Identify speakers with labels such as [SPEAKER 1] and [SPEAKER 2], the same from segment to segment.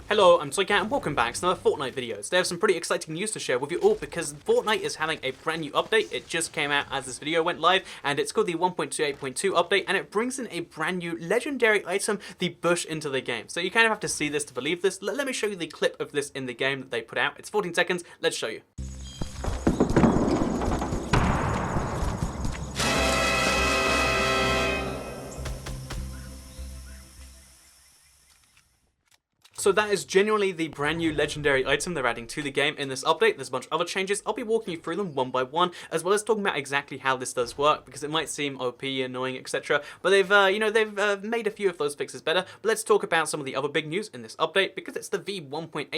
[SPEAKER 1] Hello, I'm Toycat and welcome back to another Fortnite video. Today I have some pretty exciting news to share with you all because Fortnite is having a brand new update. It just came out as this video went live and it's called the 1.28.2 update and it brings in a brand new legendary item, the bush, into the game. So you kind of have to see this to believe this. Let me show you the clip of this in the game that they put out. It's 14 seconds. Let's show you. So that is genuinely the brand new legendary item they're adding to the game in this update. There's a bunch of other changes. I'll be walking you through them one by one, as well as talking about exactly how this does work, because it might seem OP, annoying, etc. But they've made a few of those fixes better. But let's talk about some of the other big news in this update, because it's the V1.8.2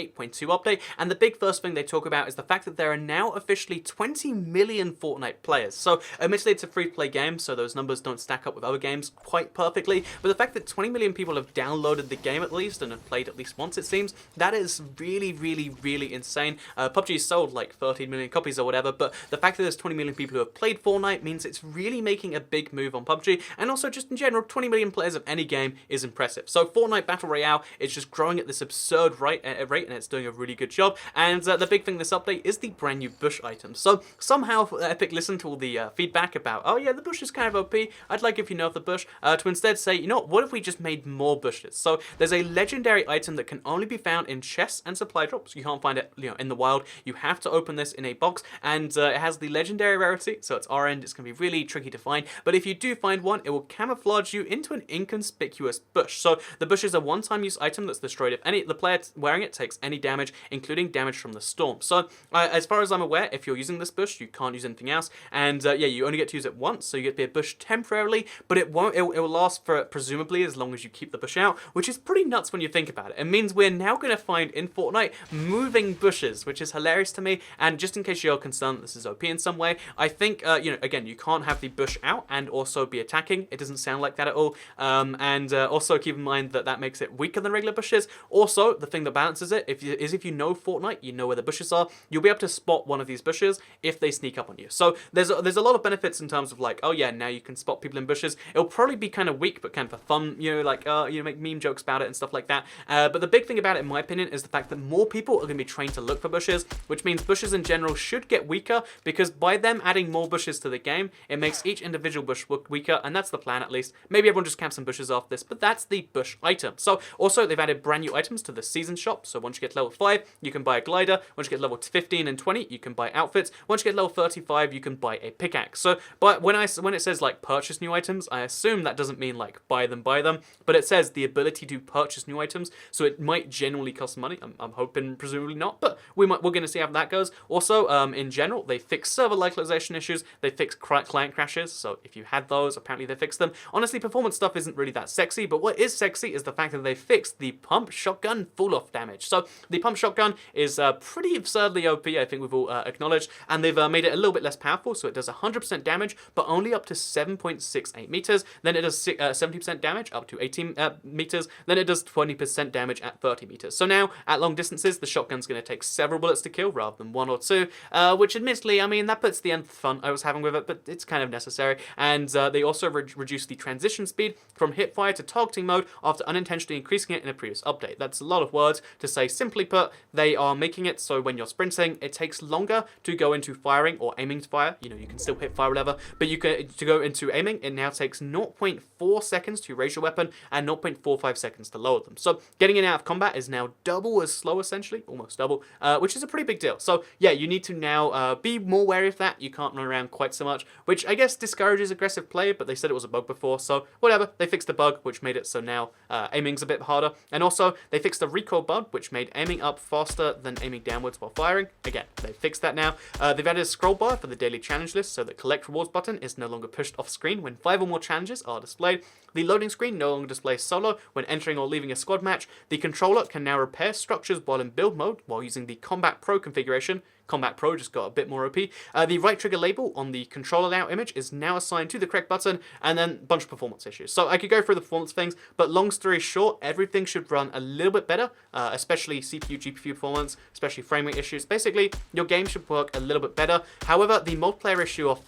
[SPEAKER 1] update. And the big first thing they talk about is the fact that there are now officially 20 million Fortnite players. So admittedly, it's a free-to-play game, so those numbers don't stack up with other games quite perfectly. But the fact that 20 million people have downloaded the game at least and have played at least once, it seems, that is really insane. PUBG sold like 13 million copies or whatever, but the fact that there's 20 million people who have played Fortnite means it's really making a big move on PUBG, and also just in general, 20 million players of any game is impressive. So Fortnite Battle Royale is just growing at this absurd rate, and it's doing a really good job, and the big thing this update is the brand new bush item. So somehow Epic listened to all the feedback about, oh yeah, the bush is kind of OP, I'd like if you know of the bush, to instead say, you know what if we just made more bushes? So there's a legendary item that can only be found in chests and supply drops. You can't find it, in the wild. You have to open this in a box, and it has the legendary rarity, so it's R-end. It's going to be really tricky to find, but if you do find one, it will camouflage you into an inconspicuous bush. So the bush is a one-time use item that's destroyed if the player wearing it takes any damage, including damage from the storm. So as far as I'm aware, if you're using this bush, you can't use anything else, and yeah, you only get to use it once, so you get to be a bush temporarily, but it will last for presumably as long as you keep the bush out, which is pretty nuts when you think about it. It means we're now going to find in Fortnite moving bushes, which is hilarious to me. And just in case you're concerned that this is OP in some way, I think again, you can't have the bush out and also be attacking. It doesn't sound like that at all. Also keep in mind that makes it weaker than regular bushes. Also, the thing that balances it is if you know Fortnite, you know where the bushes are, you'll be able to spot one of these bushes if they sneak up on you. So there's a lot of benefits in terms of like, oh yeah, now you can spot people in bushes. It'll probably be kind of weak, but kind of a fun, make meme jokes about it and stuff like that. But the big thing about it, in my opinion, is the fact that more people are going to be trained to look for bushes, which means bushes in general should get weaker, because by them adding more bushes to the game, it makes each individual bush look weaker, and that's the plan at least. Maybe everyone just camps some bushes off this, but that's the bush item. So also, they've added brand new items to the season shop, so once you get to level 5, you can buy a glider. Once you get level 15 and 20, you can buy outfits. Once you get level 35, you can buy a pickaxe. So, but when it says like purchase new items, I assume that doesn't mean like buy them, but it says the ability to purchase new items, so it might generally cost money. I'm hoping presumably not, but we're going to see how that goes. Also, in general, they fixed server localization issues. They fixed client crashes, so if you had those, apparently they fixed them. Honestly, performance stuff isn't really that sexy, but what is sexy is the fact that they fixed the pump shotgun fall-off damage. So the pump shotgun is pretty absurdly OP, I think we've all acknowledged, and they've made it a little bit less powerful, so it does 100% damage, but only up to 7.68 meters. Then it does 70% damage up to 18 meters. Then it does 20% damage at 30 meters. So now, at long distances, the shotgun's going to take several bullets to kill rather than one or two, which admittedly, I mean, that puts the end of the fun I was having with it, but it's kind of necessary. And they also reduced the transition speed from hipfire to targeting mode after unintentionally increasing it in a previous update. That's a lot of words to say. Simply put, they are making it so when you're sprinting, it takes longer to go into firing or aiming to fire. You can still hit fire, whatever, but to go into aiming, it now takes 0.4 seconds to raise your weapon and 0.45 seconds to lower them. So getting in and out of combat is now double as slow, essentially, almost double, which is a pretty big deal. So yeah, you need to now be more wary of that. You can't run around quite so much, which I guess discourages aggressive play, but they said it was a bug before, so whatever. They fixed the bug, which made it so now aiming's a bit harder, and also they fixed the recoil bug, which made aiming up faster than aiming downwards while firing. Again, they fixed that now. They've added a scroll bar for the daily challenge list, so the collect rewards button is no longer pushed off screen when 5 or more challenges are displayed. The loading screen no longer displays solo when entering or leaving a squad match. The controller can now repair structures while in build mode while using the Combat Pro configuration. Combat Pro just got a bit more OP. The right trigger label on the controller layout image is now assigned to the correct button, and then a bunch of performance issues. So I could go through the performance things, but long story short, everything should run a little bit better, especially CPU, GPU performance, especially frame rate issues. Basically, your game should work a little bit better. However, the multiplayer issue of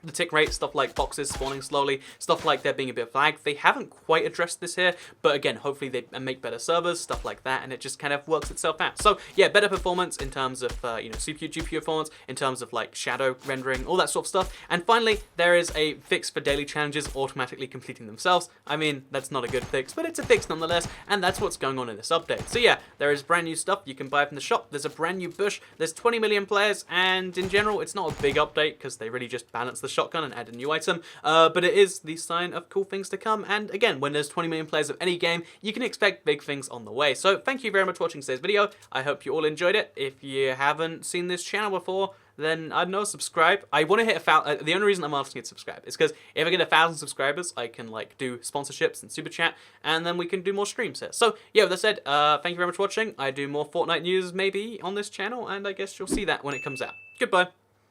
[SPEAKER 1] the tick rate, stuff like boxes spawning slowly, stuff like there being a bit of lag. They haven't quite addressed this here, but again, hopefully they make better servers, stuff like that, and it just kind of works itself out. So yeah, better performance in terms of CPU, GPU performance, in terms of like shadow rendering, all that sort of stuff. And finally, there is a fix for daily challenges automatically completing themselves. I mean, that's not a good fix, but it's a fix nonetheless, and that's what's going on in this update. So yeah, there is brand new stuff you can buy from the shop. There's a brand new bush. There's 20 million players, and in general, it's not a big update because they really just balance the shotgun and add a new item, but it is the sign of cool things to come. And again, when there's 20 million players of any game, you can expect big things on the way. So thank you very much for watching today's video. I hope you all enjoyed it. If you haven't seen this channel before, then I don't know, subscribe. I want to hit 1,000. The only reason I'm asking you to subscribe is because if I get 1,000 subscribers, I can like do sponsorships and super chat, and then we can do more streams here. So yeah, with that said, thank you very much for watching. I do more Fortnite news maybe on this channel, and I guess you'll see that when it comes out. Goodbye.